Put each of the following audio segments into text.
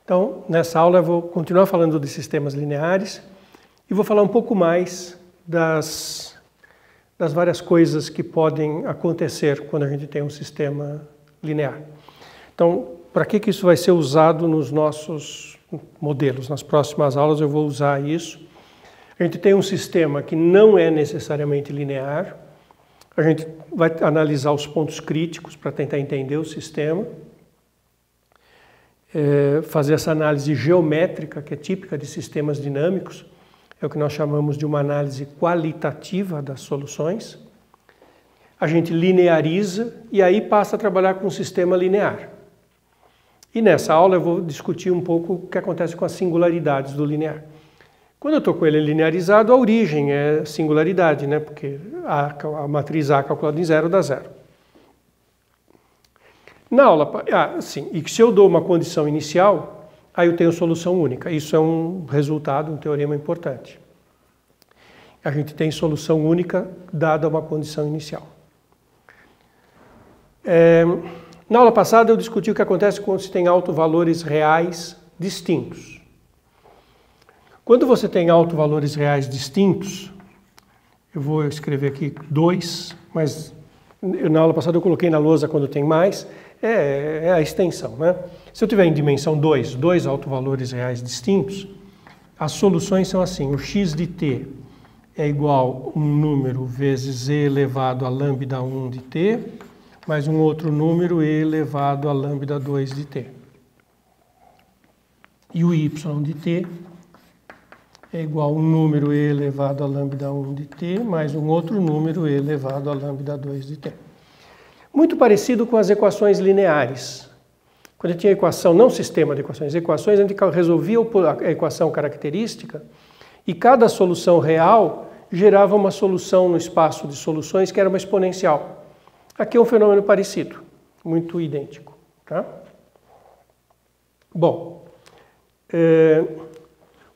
Então, nessa aula eu vou continuar falando de sistemas lineares e vou falar um pouco mais das várias coisas que podem acontecer quando a gente tem um sistema linear. Então, para que isso vai ser usado nos nossos modelos? Nas próximas aulas eu vou usar isso. A gente tem um sistema que não é necessariamente linear. A gente vai analisar os pontos críticos para tentar entender o sistema. Fazer essa análise geométrica, que é típica de sistemas dinâmicos. É o que nós chamamos de uma análise qualitativa das soluções. A gente lineariza e aí passa a trabalhar com um sistema linear. E nessa aula eu vou discutir um pouco o que acontece com as singularidades do linear. Quando eu estou com ele linearizado, a origem é singularidade, né? Porque a matriz A calculada em zero dá zero. Na aula, sim, e se eu dou uma condição inicial, aí eu tenho solução única. Isso é um resultado, um teorema importante. A gente tem solução única dada uma condição inicial. Na aula passada eu discuti o que acontece quando se tem autovalores reais distintos. Quando você tem autovalores reais distintos, eu vou escrever aqui 2, mas na aula passada eu coloquei na lousa quando tem mais, é a extensão, né? Se eu tiver em dimensão 2, dois autovalores reais distintos, as soluções são assim: o x de t é igual a um número vezes e elevado a lambda 1 de t, mais um outro número e elevado a lambda 2 de t. E o y de t é igual a um número e elevado a lambda 1 de t, mais um outro número e elevado a lambda 2 de t. Muito parecido com as equações lineares. Quando a gente tinha equação, não sistema de equações, equações, a gente resolvia a equação característica e cada solução real gerava uma solução no espaço de soluções que era uma exponencial. Aqui é um fenômeno parecido, muito idêntico. Tá? Bom,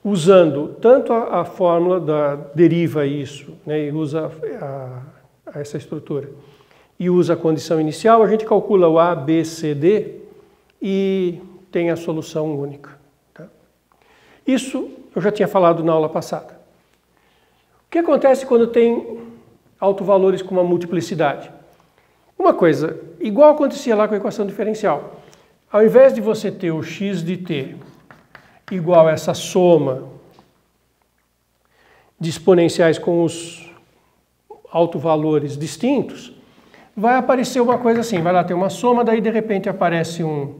usando tanto a fórmula deriva isso, né, e usa essa estrutura, e usa a condição inicial, a gente calcula o A, B, C, D e tem a solução única. Tá? Isso eu já tinha falado na aula passada. O que acontece quando tem autovalores com uma multiplicidade? Uma coisa, igual acontecia lá com a equação diferencial. Ao invés de você ter o x de t igual a essa soma de exponenciais com os autovalores distintos, vai aparecer uma coisa assim, vai lá ter uma soma, daí de repente aparece um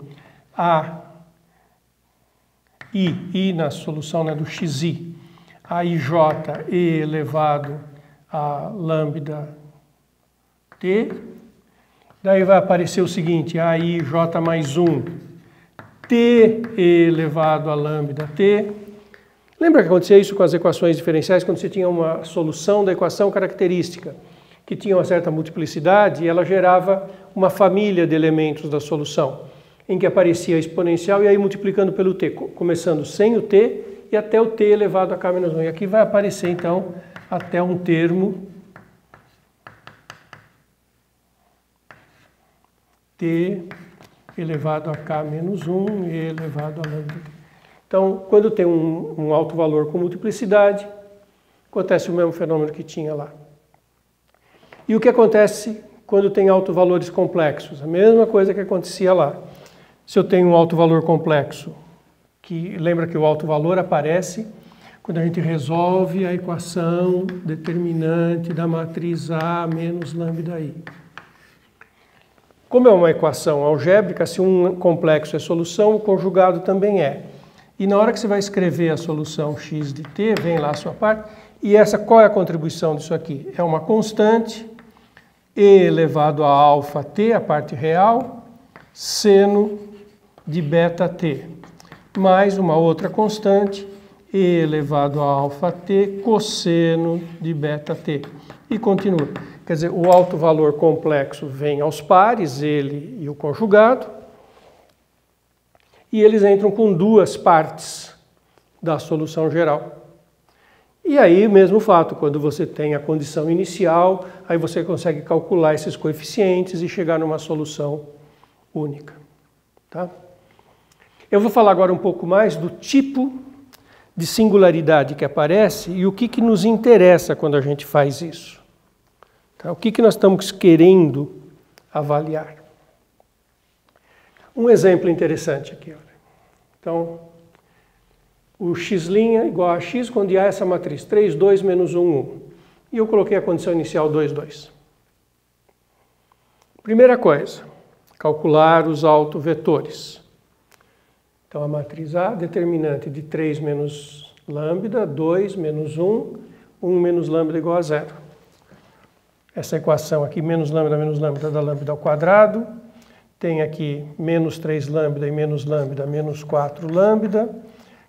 I na solução, né, do xi, AIJ e elevado a lambda t, daí vai aparecer o seguinte, AIJ mais 1, t elevado a lambda t. Lembra que acontecia isso com as equações diferenciais, quando você tinha uma solução da equação característica, que tinha uma certa multiplicidade, e ela gerava uma família de elementos da solução, em que aparecia a exponencial e aí multiplicando pelo t, começando sem o t e até o t elevado a k menos 1. E aqui vai aparecer, então, até um termo t elevado a k menos 1 e elevado a lambda t. Então, quando tem um alto valor com multiplicidade, acontece o mesmo fenômeno que tinha lá. E o que acontece quando tem autovalores complexos? A mesma coisa que acontecia lá. Se eu tenho um autovalor complexo, que lembra que o autovalor aparece quando a gente resolve a equação determinante da matriz A menos lambda I. Como é uma equação algébrica, se um complexo é solução, o conjugado também é. E na hora que você vai escrever a solução x de t, vem lá a sua parte, e qual é a contribuição disso aqui? É uma constante, e elevado a alfa t, a parte real, seno de beta t, mais uma outra constante, e elevado a alfa t, cosseno de beta t. E continua. Quer dizer, o alto valor complexo vem aos pares, ele e o conjugado, e eles entram com duas partes da solução geral. E aí, mesmo fato, quando você tem a condição inicial, aí você consegue calcular esses coeficientes e chegar numa solução única. Tá? Eu vou falar agora um pouco mais do tipo de singularidade que aparece e o que nos interessa quando a gente faz isso. Tá? O que nós estamos querendo avaliar. Um exemplo interessante aqui. Olha. Então, o x' igual a x quando há essa matriz 3, 2, menos 1, 1. E eu coloquei a condição inicial 2, 2. Primeira coisa, calcular os autovetores. Então, a matriz A, determinante de 3 menos lambda, 2 menos 1, 1 menos lambda igual a 0. Essa equação aqui, menos lambda dá lambda ao quadrado. Tem aqui menos 3 lambda e menos lambda, menos 4 lambda.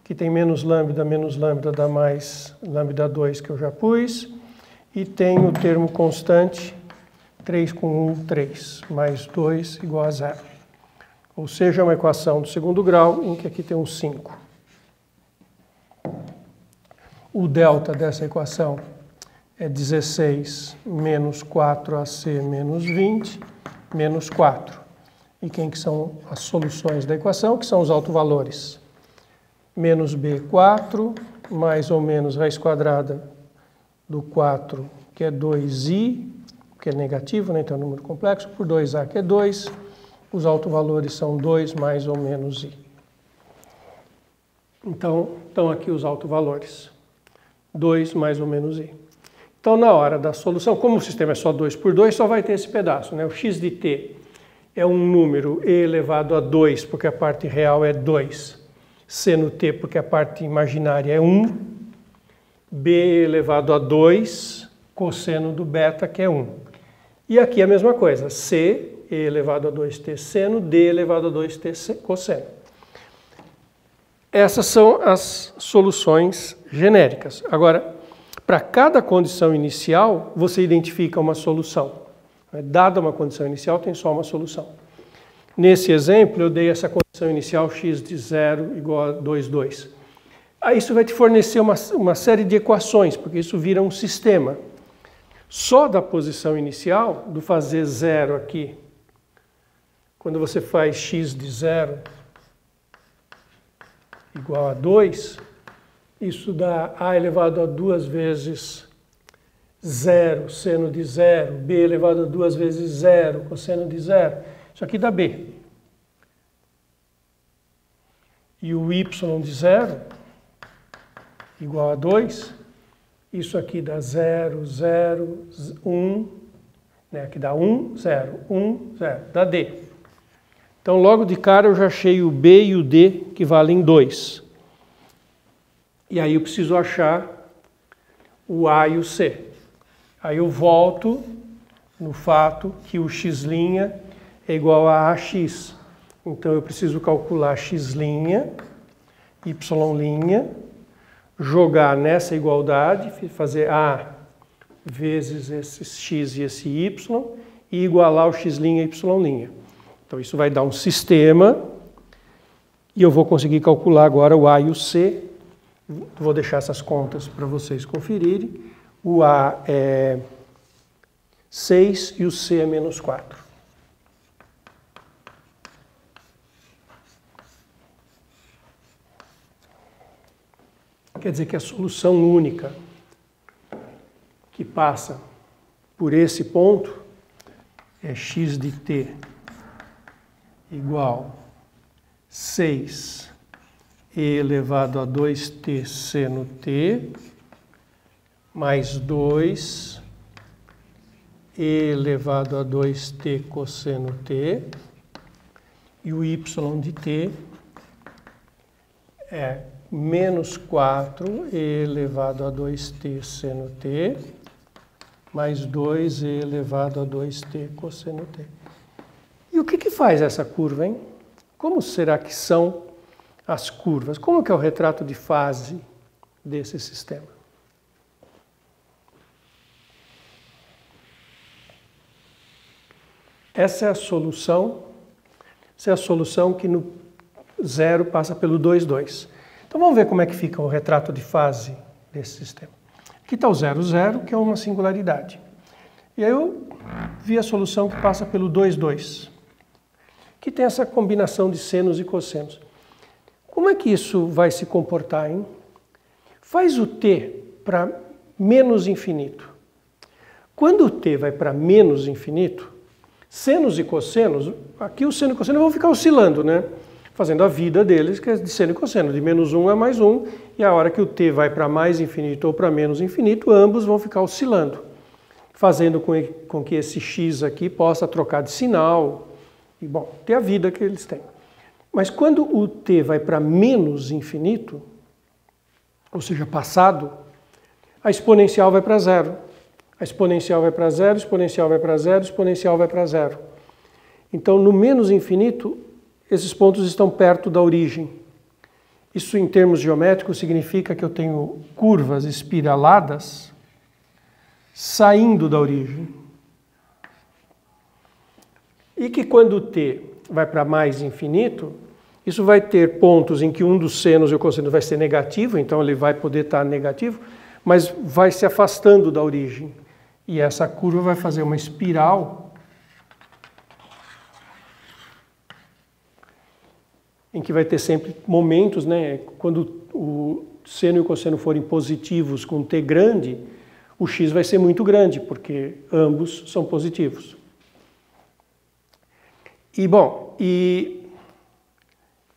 Aqui tem menos lambda dá mais lambda 2 que eu já pus. E tem o termo constante, 3 com 1, 3, mais 2 igual a 0. Ou seja, é uma equação do segundo grau em que aqui tem um 5. O delta dessa equação é 16 menos 4ac menos 20, menos 4. E quem que são as soluções da equação? Que são os autovalores. Menos b, 4, mais ou menos raiz quadrada do 4, que é 2i, que é negativo, né? Então é um número complexo, por 2a, que é 2. Os autovalores são 2 mais ou menos i. Então, estão aqui os autovalores. 2 mais ou menos i. Então, na hora da solução, como o sistema é só 2 por 2, só vai ter esse pedaço, né? O x de t é um número e elevado a 2, porque a parte real é 2. C no t, porque a parte imaginária é 1. B elevado a 2, cosseno do beta, que é 1. E aqui a mesma coisa, C e elevado a 2t seno, D elevado a 2t cosseno. Essas são as soluções genéricas. Agora, para cada condição inicial, você identifica uma solução. Dada uma condição inicial, tem só uma solução. Nesse exemplo, eu dei essa condição inicial x de 0 igual a 2, 2. Aí isso vai te fornecer uma série de equações, porque isso vira um sistema. Só da posição inicial, do fazer 0 aqui, quando você faz x de 0 igual a 2, isso dá a elevado a 2 vezes 0, seno de 0, b elevado a 2 vezes 0, cosseno de 0. Isso aqui dá b. E o y de 0 igual a 2, isso aqui dá 0, 0, 1, né? Aqui dá 1, 0, 1, 0, dá d. Então, logo de cara, eu já achei o b e o d que valem 2. E aí eu preciso achar o a e o c. Aí eu volto no fato que o x' é igual a ax. Então eu preciso calcular x', y', jogar nessa igualdade, fazer a vezes esse x e esse y, e igualar o x' e y'. Então isso vai dar um sistema, e eu vou conseguir calcular agora o a e o c. Vou deixar essas contas para vocês conferirem. O a é 6 e o c é menos 4. Quer dizer que a solução única que passa por esse ponto é x de t igual 6 e elevado a 2t seno t mais 2 e elevado a 2t cosseno t, e o y de t é menos 4 e elevado a 2t seno t mais 2 e elevado a 2t cosseno t. E o que faz essa curva, hein? Como será que são as curvas? Como que é o retrato de fase desse sistema? Essa é a solução que no 0 passa pelo 2, 2. Então vamos ver como é que fica o retrato de fase desse sistema. Aqui está o 0, 0, que é uma singularidade. E aí eu vi a solução que passa pelo 2, 2. Que tem essa combinação de senos e cossenos. Como é que isso vai se comportar, hein? Faz o t para menos infinito. Quando o t vai para menos infinito, senos e cossenos, aqui o seno e cosseno vão ficar oscilando, né? Fazendo a vida deles, que é de seno e cosseno, de menos 1 a mais 1, e a hora que o t vai para mais infinito ou para menos infinito, ambos vão ficar oscilando, fazendo com que esse x aqui possa trocar de sinal, e bom, ter a vida que eles têm. Mas quando o t vai para menos infinito, ou seja, passado, a exponencial vai para zero. A exponencial vai para zero, exponencial vai para zero, exponencial vai para zero. Então, no menos infinito, esses pontos estão perto da origem. Isso, em termos geométricos, significa que eu tenho curvas espiraladas saindo da origem. E que quando o t vai para mais infinito, isso vai ter pontos em que um dos senos e o cosseno vai ser negativo, então ele vai poder estar negativo, mas vai se afastando da origem. E essa curva vai fazer uma espiral em que vai ter sempre momentos, né? Quando o seno e o cosseno forem positivos com t grande, o x vai ser muito grande, porque ambos são positivos. E bom, e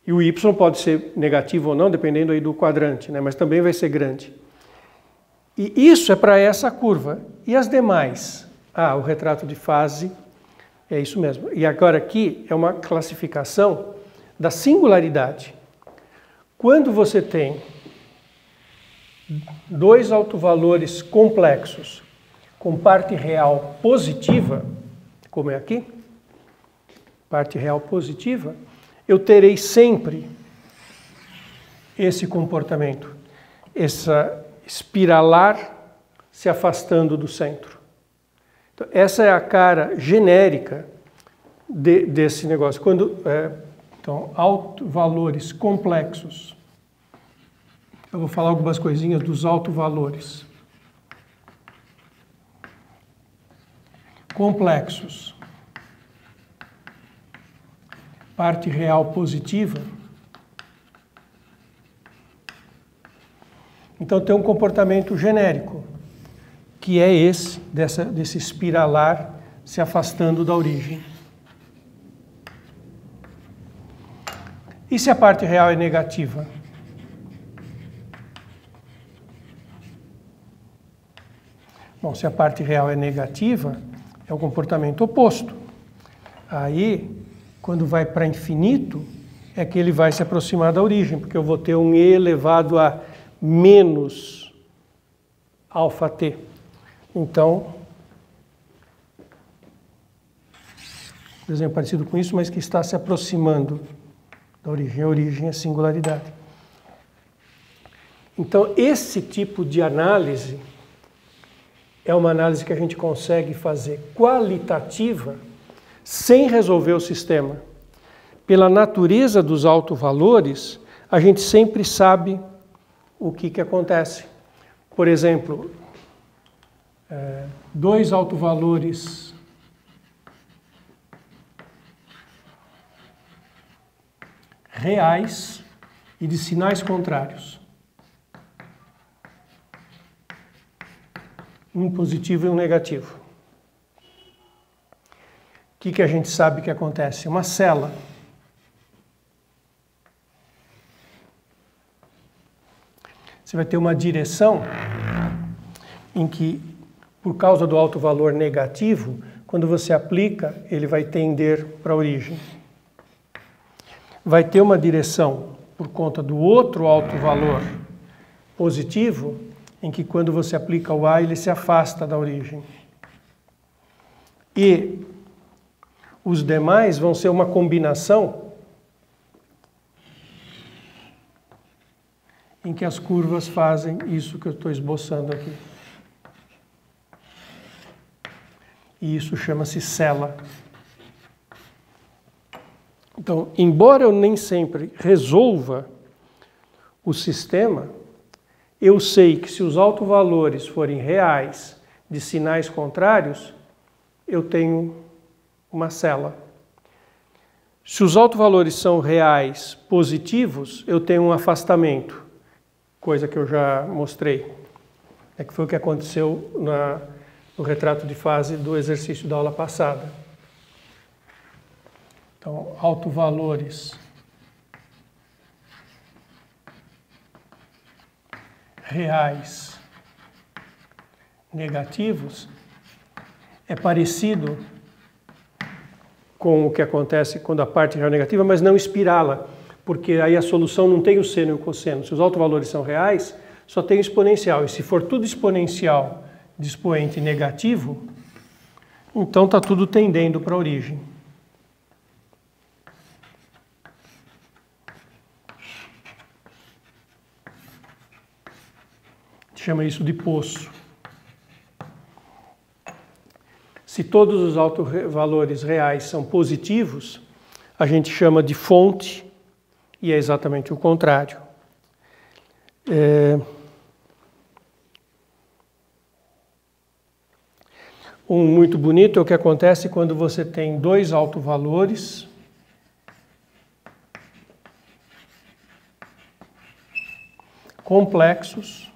o y pode ser negativo ou não, dependendo aí do quadrante, né? Mas também vai ser grande. E isso é para essa curva. E as demais? O retrato de fase é isso mesmo. E agora aqui é uma classificação da singularidade. Quando você tem dois autovalores complexos com parte real positiva, como é aqui, parte real positiva, eu terei sempre esse comportamento, essa espiralar se afastando do centro. Então, essa é a cara genérica desse negócio. Então, autovalores complexos. Eu vou falar algumas coisinhas dos autovalores. Complexos. Parte real positiva. Então tem um comportamento genérico, que é esse, desse espiralar se afastando da origem. E se a parte real é negativa? Bom, se a parte real é negativa, é o comportamento oposto. Aí, quando vai para infinito, é que ele vai se aproximar da origem, porque eu vou ter um e elevado a menos alfa t. Então, desenho parecido com isso, mas que está se aproximando da origem. A origem é singularidade. Então, esse tipo de análise é uma análise que a gente consegue fazer qualitativa sem resolver o sistema. Pela natureza dos autovalores, a gente sempre sabe o que acontece. Por exemplo, dois autovalores reais e de sinais contrários. Um positivo e um negativo. O que a gente sabe que acontece? Uma cela. Você vai ter uma direção em que, por causa do alto valor negativo, quando você aplica, ele vai tender para a origem. Vai ter uma direção por conta do outro alto valor positivo, em que quando você aplica o A, ele se afasta da origem. E os demais vão ser uma combinação em que as curvas fazem isso que eu estou esboçando aqui. E isso chama-se cela. Então, embora eu nem sempre resolva o sistema, eu sei que se os autovalores forem reais de sinais contrários, eu tenho uma cela. Se os autovalores são reais positivos, eu tenho um afastamento, coisa que eu já mostrei, que foi o que aconteceu no retrato de fase do exercício da aula passada. Então, autovalores reais negativos é parecido com o que acontece quando a parte real é negativa, mas não espirala, porque aí a solução não tem o seno e o cosseno. Se os autovalores são reais, só tem o exponencial. E se for tudo exponencial de expoente negativo, então está tudo tendendo para a origem. Chama isso de poço. Se todos os autovalores reais são positivos, a gente chama de fonte, e é exatamente o contrário. Um muito bonito é o que acontece quando você tem dois autovalores complexos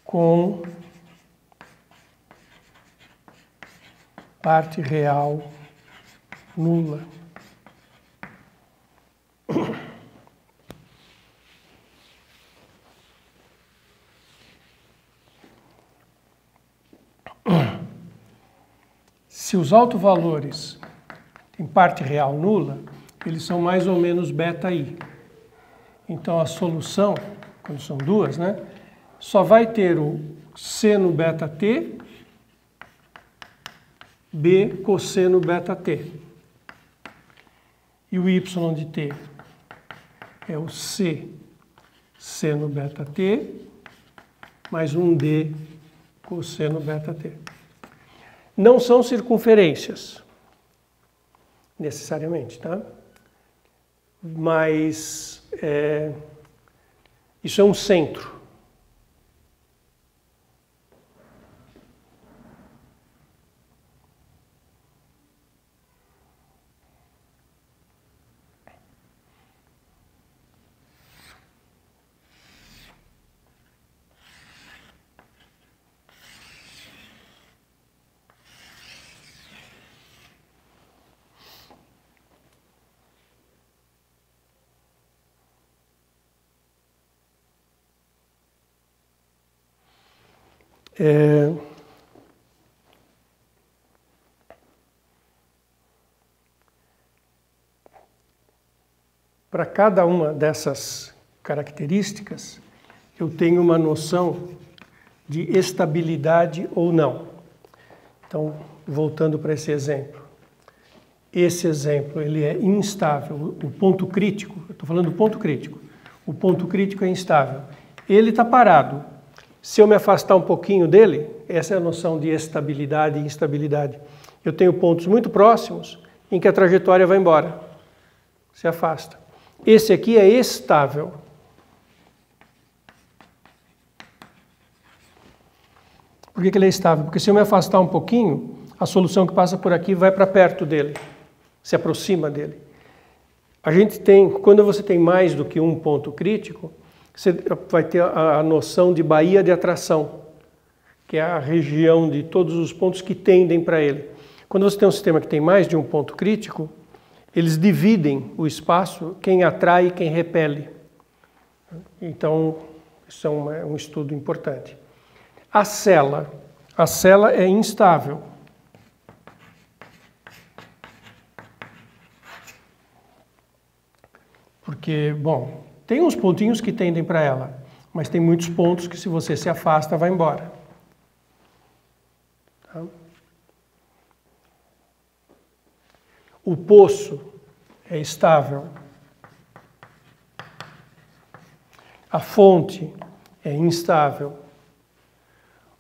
com parte real nula. Se os autovalores têm parte real nula, eles são mais ou menos beta-i. Então a solução, quando são duas, só vai ter o seno beta-t, b cosseno beta-t. E o y de t é o c seno beta-t mais um d cosseno beta-t. Não são circunferências, necessariamente, tá? Mas isso é um centro. Para cada uma dessas características, eu tenho uma noção de estabilidade ou não. Então, voltando para esse exemplo. Esse exemplo ele é instável. O ponto crítico, eu estou falando do ponto crítico. O ponto crítico é instável. Ele está parado. Se eu me afastar um pouquinho dele, essa é a noção de estabilidade e instabilidade. Eu tenho pontos muito próximos em que a trajetória vai embora, se afasta. Esse aqui é estável. Por que ele é estável? Porque se eu me afastar um pouquinho, a solução que passa por aqui vai para perto dele, se aproxima dele. A gente tem, quando você tem mais do que um ponto crítico, você vai ter a noção de baía de atração, que é a região de todos os pontos que tendem para ele. Quando você tem um sistema que tem mais de um ponto crítico, eles dividem o espaço, quem atrai e quem repele. Então, isso é um estudo importante. A cela é instável. Porque, bom, tem uns pontinhos que tendem para ela, mas tem muitos pontos que se você se afasta, vai embora. Tá? O poço é estável. A fonte é instável.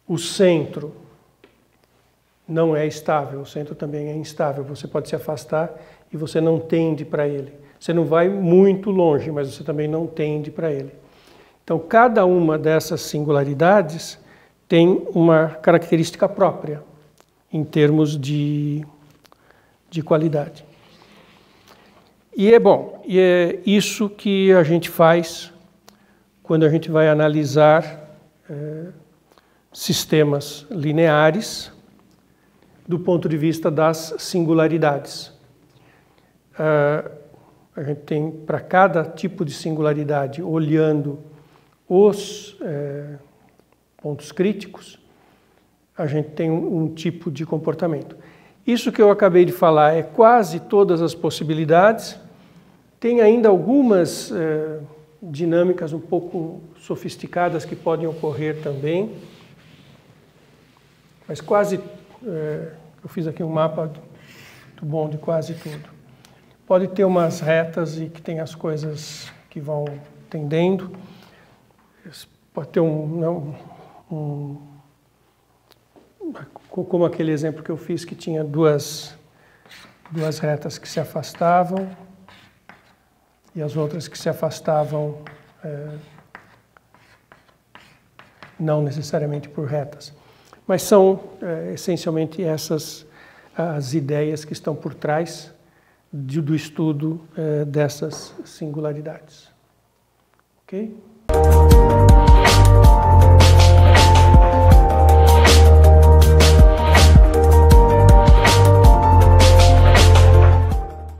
O centro não é estável, o centro também é instável. Você pode se afastar e você não tende para ele. Você não vai muito longe, mas você também não tende para ele. Então, cada uma dessas singularidades tem uma característica própria. em termos de qualidade. E é isso que a gente faz quando a gente vai analisar sistemas lineares do ponto de vista das singularidades. A gente tem, para cada tipo de singularidade, olhando os pontos críticos, a gente tem um tipo de comportamento. Isso que eu acabei de falar é quase todas as possibilidades. Tem ainda algumas dinâmicas um pouco sofisticadas que podem ocorrer também, mas quase, eu fiz aqui um mapa muito bom de quase tudo. Pode ter umas retas e que tem as coisas que vão tendendo, pode ter como aquele exemplo que eu fiz que tinha duas retas que se afastavam e as outras que se afastavam não necessariamente por retas. Mas são essencialmente essas as ideias que estão por trás do estudo dessas singularidades. Ok?